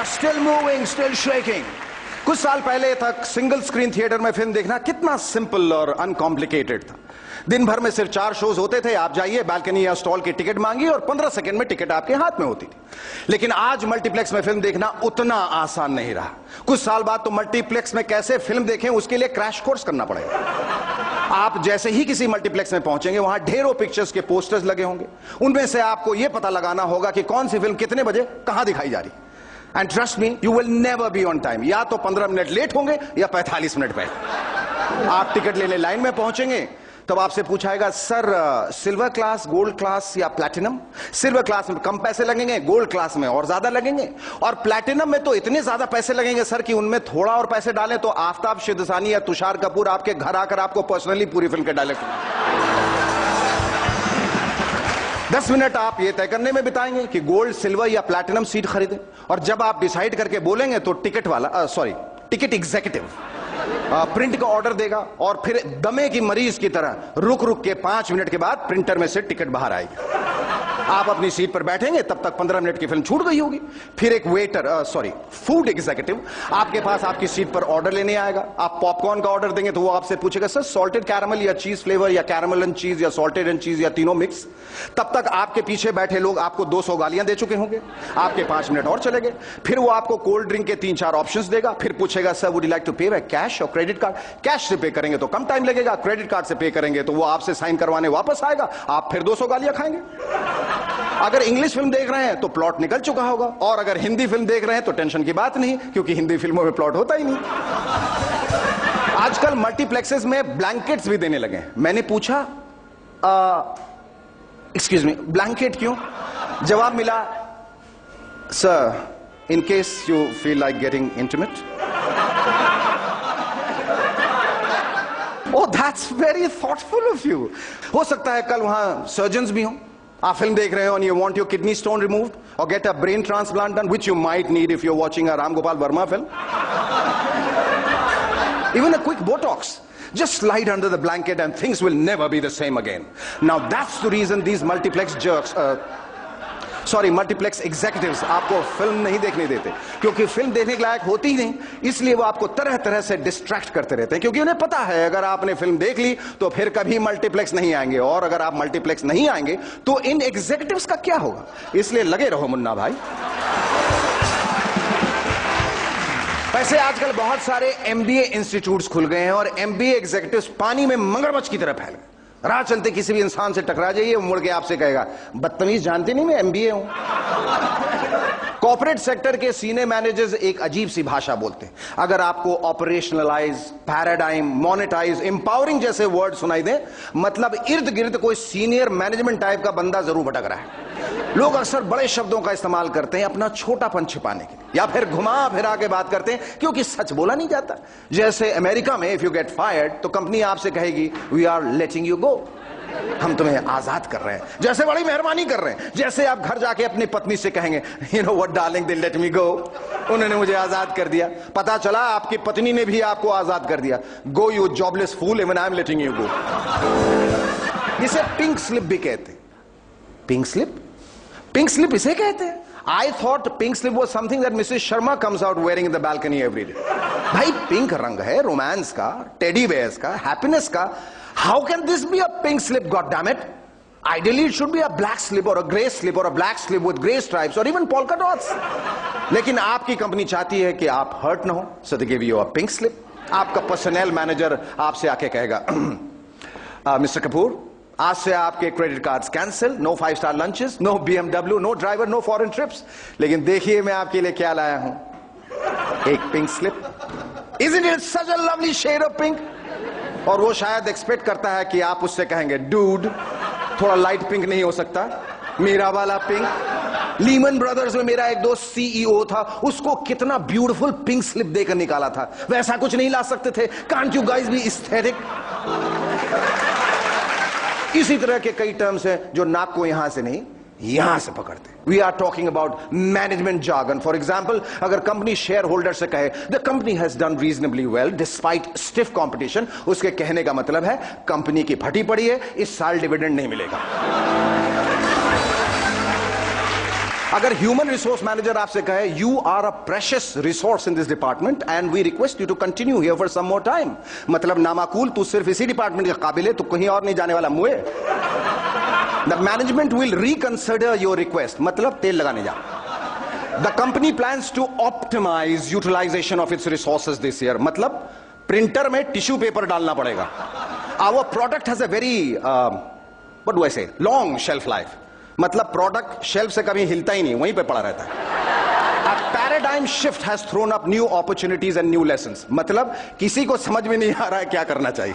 are still moving, still shaking. कुछ साल पहले तक सिंगल स्क्रीन थिएटर में फिल्म देखना कितना सिंपल और अनकॉम्प्लिकेटेड था। दिन भर में सिर्फ 4 शोज होते थे। आप जाइए, बालकनी या स्टॉल की टिकट मांगिए और 15 सेकंड में टिकट आपके हाथ में होती थी। लेकिन आज मल्टीप्लेक्स में फिल्म देखना उतना आसान नहीं रहा। कुछ साल बाद तो मल्टीप्लेक्स में कैसे फिल्म देखें उसके लिए क्रैश कोर्स करना पड़ेगा। आप जैसे ही किसी मल्टीप्लेक्स में पहुंचेंगे, वहां ढेरों पिक्चर्स के पोस्टर्स लगे होंगे। उनमें से आपको यह पता लगाना होगा कि कौन सी फिल्म कितने बजे कहां दिखाई जा रही। And trust me, you will never be on time. या तो 15 मिनट लेट होंगे या 45 मिनट पहले। आप टिकट लेने लाइन में पहुंचेंगे, तब आपसे पूछाएगा, sir silver class, gold class या प्लैटिनम? सिल्वर क्लास में कम पैसे लगेंगे, गोल्ड क्लास में और ज्यादा लगेंगे, और प्लैटिनम में तो इतने ज्यादा पैसे लगेंगे सर कि उनमें थोड़ा और पैसे डालें तो आफ्ताब शिदसानी या तुषार कपूर आपके घर आकर आपको पर्सनली पूरी फिल्म के डायलॉग 10 मिनट आप ये तय करने में बिताएंगे कि गोल्ड, सिल्वर या प्लैटिनम सीट खरीदें। और जब आप डिसाइड करके बोलेंगे तो टिकट एग्जीक्यूटिव प्रिंट का ऑर्डर देगा और फिर दमे की मरीज की तरह रुक रुक के 5 मिनट के बाद प्रिंटर में से टिकट बाहर आएगी। आप अपनी सीट पर बैठेंगे, तब तक 15 मिनट की फिल्म छूट गई होगी। फिर एक फूड एग्जीक्यूटिव आपके पास आपकी सीट पर ऑर्डर लेने आएगा। आप पॉपकॉर्न का ऑर्डर देंगे तो वो आपसे पूछेगा, सर सॉल्टेड कैरामल या चीज फ्लेवर या कैरामल एंड चीज या सॉल्टेड एंड चीज या तीनों मिक्स। तब तक आपके पीछे बैठे लोग आपको 200 गालियां दे चुके होंगे। आपके 5 मिनट और चले गए। फिर वो आपको कोल्ड ड्रिंक के 3-4 ऑप्शंस देगा। फिर पूछेगा, sir would you like to pay by cash or credit card? Cash से पे करेंगे तो कम टाइम लगेगा, क्रेडिट कार्ड से पे करेंगे तो वो आपसे साइन करवाने वापस आएगा। आप फिर 200 गालियां खाएंगे। अगर इंग्लिश फिल्म देख रहे हैं तो प्लॉट निकल चुका होगा, और अगर हिंदी फिल्म देख रहे हैं तो टेंशन की बात नहीं, क्योंकि हिंदी फिल्मों में प्लॉट होता ही नहीं। आजकल मल्टीप्लेक्सेस में ब्लैंकेट्स भी देने लगे। मैंने पूछा, एक्सक्यूज मी, ब्लैंकेट क्यों? जवाब मिला, sir in case you feel like getting intimate. Oh that's very thoughtful of you. हो सकता है कल वहां सर्जन्स भी हों। आप फिल्म देख रहे हो and you want your kidney stone removed or get a brain transplant done, which you might need if you're watching a Ram Gopal Verma film. Even a quick Botox. Just slide under the blanket and things will never be the same again. Now that's the reason these multiplex executives आपको film नहीं देखने देते, क्योंकि film देखने के लायक होती ही नहीं। इसलिए वो आपको तरह तरह से डिस्ट्रैक्ट करते रहते हैं, क्योंकि उन्हें पता है अगर आपने फिल्म देख ली तो फिर कभी मल्टीप्लेक्स नहीं आएंगे, और अगर आप मल्टीप्लेक्स नहीं आएंगे तो इन एग्जीक्यूटिव्स का क्या होगा। इसलिए लगे रहो मुन्ना भाई। वैसे आजकल बहुत सारे MBA इंस्टीट्यूट्स खुल गए हैं और MBA एग्जीक्यूटिव्स पानी में मगरमच्छ की तरह फैल गए। राह चलते किसी भी इंसान से टकरा जाइए, वो मुड़ के आपसे कहेगा, बदतमीज जानते नहीं मैं MBA हूं। कॉर्पोरेट सेक्टर के सीनियर मैनेजर्स एक अजीब सी भाषा बोलते हैं। अगर आपको ऑपरेशनलाइज, पैराडाइम, मोनेटाइज, एम्पावरिंग जैसे वर्ड सुनाई दे, मतलब इर्द गिर्द कोई सीनियर मैनेजमेंट टाइप का बंदा जरूर भटक रहा है। लोग अक्सर बड़े शब्दों का इस्तेमाल करते हैं अपना छोटापन छिपाने के लिए, या फिर घुमा फिरा के बात करते हैं क्योंकि सच बोला नहीं जाता। जैसे अमेरिका में इफ यू गेट फायर्ड तो कंपनी आपसे कहेगी, we are letting you go, हम तुम्हें आजाद कर रहे हैं, जैसे बड़ी मेहरबानी कर रहे हैं। जैसे आप घर जाके अपनी पत्नी से कहेंगे, you know what darling, they let me go, उन्होंने मुझे आजाद कर दिया। पता चला आपकी पत्नी ने भी आपको आजाद कर दिया। Go you jobless fool, even I am letting you go. इसे पिंक स्लिप भी कहते हैं। पिंक स्लिप, पिंक स्लिप इसे कहते हैं। I thought pink slip was something that Mrs. Sharma comes out wearing in the balcony every day. भाई pink रंग है रोमांस का, टेडी बेयर्स का, हैप्पीनेस का। How can this be a pink slip, God damn it? Ideally it should be a black slip or a grey slip or a black slip with grey stripes or even polka dots. लेकिन आपकी company चाहती है कि आप hurt ना हो, so they give you a pink slip. आपका personal manager आपसे आके कहेगा, मिस्टर कपूर, आज से आपके क्रेडिट कार्ड्स कैंसिल, नो 5-स्टार lunches, no BMW, no driver, no foreign trips. लेकिन देखिए मैं आपके लिए क्या लाया हूं, एक pink slip. Isn't it such a lovely shade of pink? और वो शायद एक्सपेक्ट करता है कि आप उससे कहेंगे, डूड थोड़ा लाइट पिंक नहीं हो सकता, मेरा वाला पिंक। लीमन ब्रदर्स में मेरा एक दोस्त CEO था, उसको कितना ब्यूटीफुल पिंक स्लिप देकर निकाला था, वैसा कुछ नहीं ला सकते थे? Can't you guys be aesthetic? इसी तरह के कई टर्म्स हैं जो नाक को यहां से नहीं यहां से पकड़ते। We are talking about management jargon. For example, अगर कंपनी शेयर होल्डर से कहे, the company has done reasonably well despite stiff competition, उसके कहने का मतलब है कंपनी की फटी पड़ी है, इस साल डिविडेंड नहीं मिलेगा। अगर ह्यूमन रिसोर्स मैनेजर आपसे कहे you are a precious resource in this department and we request you to continue here for some more time, मतलब नामाकूल, तू सिर्फ इसी डिपार्टमेंट के काबिल है, तू कहीं और नहीं जाने वाला मुए। The management will reconsider your request, मतलब तेल लगाने जा। The company plans to optimise utilisation of its resources this year, मतलब प्रिंटर में टिश्यू पेपर डालना पड़ेगा। Our product has a very what do I say long shelf life, मतलब product shelf से कभी हिलता ही नहीं, वहीं पे पड़ा रहता है। A paradigm shift has thrown up new opportunities and new lessons, मतलब किसी को समझ में नहीं आ रहा है क्या करना चाहिए।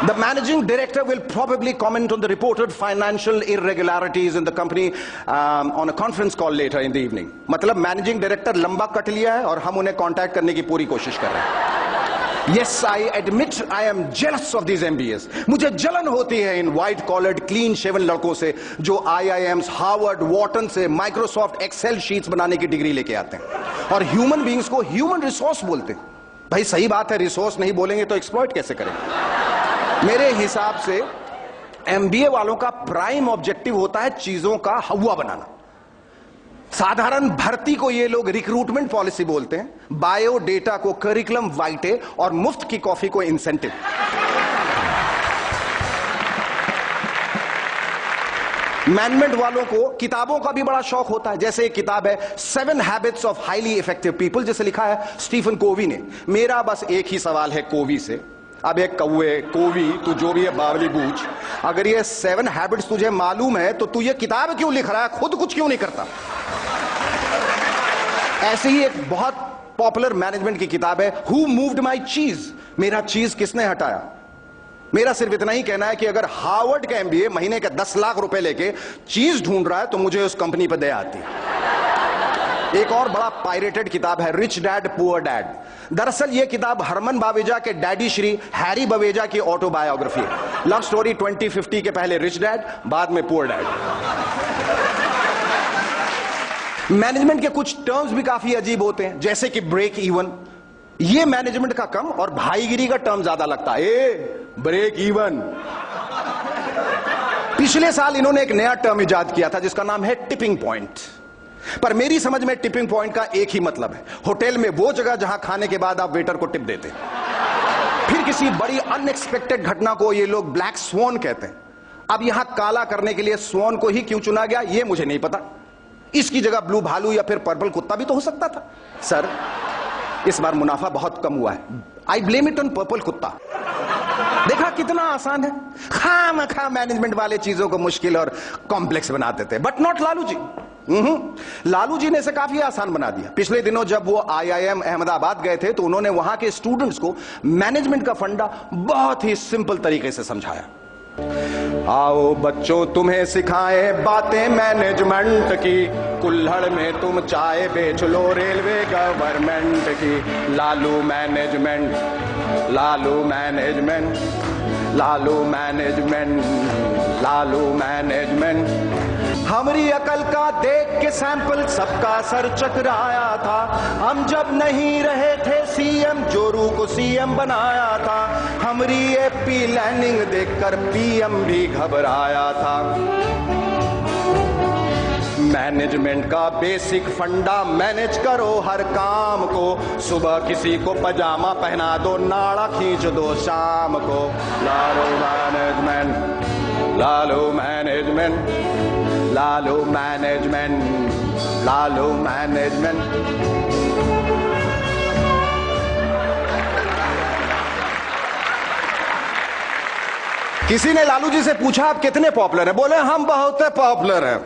The managing director will probably comment on the reported financial irregularities in the company on a conference call later in the evening, मतलब managing director लंबा कट लिया है और हम उन्हें कांटेक्ट करने की पूरी कोशिश कर रहे हैं। Yes, I admit I am jealous of these MBAs. मुझे जलन होती है इन white collared clean shaven लड़कों से जो IIMs, हार्वर्ड, वॉटन से माइक्रोसॉफ्ट एक्सेल शीट्स बनाने की डिग्री लेके आते हैं और ह्यूमन बींग्स को ह्यूमन रिसोर्स बोलते हैं। भाई सही बात है, रिसोर्स नहीं बोलेंगे तो एक्सप्लॉइट कैसे करेंगे? मेरे हिसाब से MBA वालों का प्राइम ऑब्जेक्टिव होता है चीजों का हवा बनाना। साधारण भर्ती को ये लोग रिक्रूटमेंट पॉलिसी बोलते हैं, बायो डेटा को करिकुलम वाइटे और मुफ्त की कॉफी को इंसेंटिव। मैनेजमेंट वालों को किताबों का भी बड़ा शौक होता है, जैसे एक किताब है 7 habits of highly effective people, जिसे लिखा है स्टीफन कोवी ने। मेरा बस एक ही सवाल है कोवी से, अब एक कौवे कोवी तू जो भी है बावली बूझ, अगर ये 7 हैबिट्स तुझे मालूम है तो तू ये किताब क्यों लिख रहा है, खुद कुछ क्यों नहीं करता? ऐसे ही एक बहुत पॉपुलर मैनेजमेंट की किताब है हु मूव्ड माई चीज, मेरा चीज किसने हटाया। मेरा सिर्फ इतना ही कहना है कि अगर हार्वर्ड का MBA महीने के 10 लाख रुपए लेके चीज ढूंढ रहा है तो मुझे उस कंपनी पर दया आती है। एक और बड़ा पायरेटेड किताब है रिच डैड पुअर डैड। दरअसल यह किताब हरमन बावेजा के डैडी श्री हैरी बवेजा की ऑटोबायोग्राफी है। लव स्टोरी 2050 के पहले रिच डैड, बाद में पुअर डैड। मैनेजमेंट के कुछ टर्म्स भी काफी अजीब होते हैं, जैसे कि ब्रेक इवन, ये मैनेजमेंट का कम और भाईगिरी का टर्म ज्यादा लगता है। Break even. पिछले साल इन्होंने एक नया टर्म इजाद किया था जिसका नाम है टिपिंग पॉइंट, पर मेरी समझ में टिपिंग पॉइंट का एक ही मतलब है, होटल में वो जगह जहां खाने के बाद आप वेटर को टिप देते हैं। फिर किसी बड़ी अनएक्सपेक्टेड घटना को ये लोग ब्लैक स्वॉन कहते हैं। अब यहां काला करने के लिए स्वॉन को ही क्यों चुना गया ये मुझे नहीं पता, इसकी जगह ब्लू भालू या फिर पर्पल कुत्ता भी तो हो सकता था। सर इस बार मुनाफा बहुत कम हुआ है, I blame it on purple कुत्ता। देखा कितना आसान है, खामखा मैनेजमेंट वाले चीजों को मुश्किल और कॉम्प्लेक्स बनाते थे, बट नॉट लालू जी। लालू जी ने इसे काफी आसान बना दिया। पिछले दिनों जब वो IIM अहमदाबाद गए थे तो उन्होंने वहां के स्टूडेंट्स को मैनेजमेंट का फंडा बहुत ही सिंपल तरीके से समझाया। आओ बच्चों तुम्हें सिखाएं बातें मैनेजमेंट की, कुल्हड़ में तुम चाय बेच लो रेलवे गवर्नमेंट की। Lalu management, Lalu management, Lalu management, Lalu management. हमारी अकल का देख के सैंपल सबका सर चकराया था, हम जब नहीं रहे थे CM जोरू को CM बनाया था। हमारी AP लैंडिंग देखकर PM भी घबराया था। मैनेजमेंट का बेसिक फंडा, मैनेज करो हर काम को, सुबह किसी को पजामा पहना दो, नाड़ा खींच दो शाम को। Lalu management, Lalu management, Lalu management, Lalu management. किसी ने लालू जी से पूछा आप कितने पॉपुलर हैं, बोले हम बहुत पॉपुलर हैं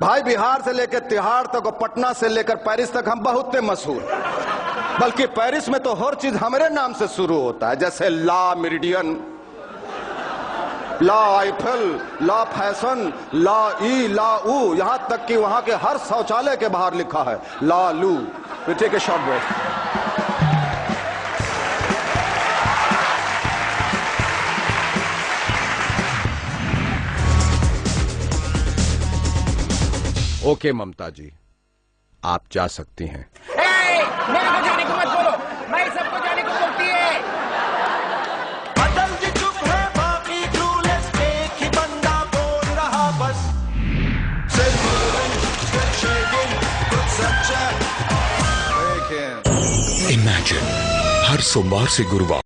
भाई, बिहार से लेकर तिहाड़ तक और पटना से लेकर पेरिस तक हम बहुत मशहूर। बल्कि पेरिस में तो हर चीज हमारे नाम से शुरू होता है, जैसे ला मेरिडियन, ला आईफल, ला फैशन, ला ई, ला ऊ, यहां तक कि वहां के हर शौचालय के बाहर लिखा है Lalu. Take a short break. Okay Mamata ji, आप जा सकती हैं। मेरे को जाने को मत बोलो, मैं सबको जाने को बोलती है। अटल जी चुप है, बाकी क्लूलेस, एक ही बंदा बोल रहा बस। सिर्फ इमेजिन हर सोमवार से गुरुवार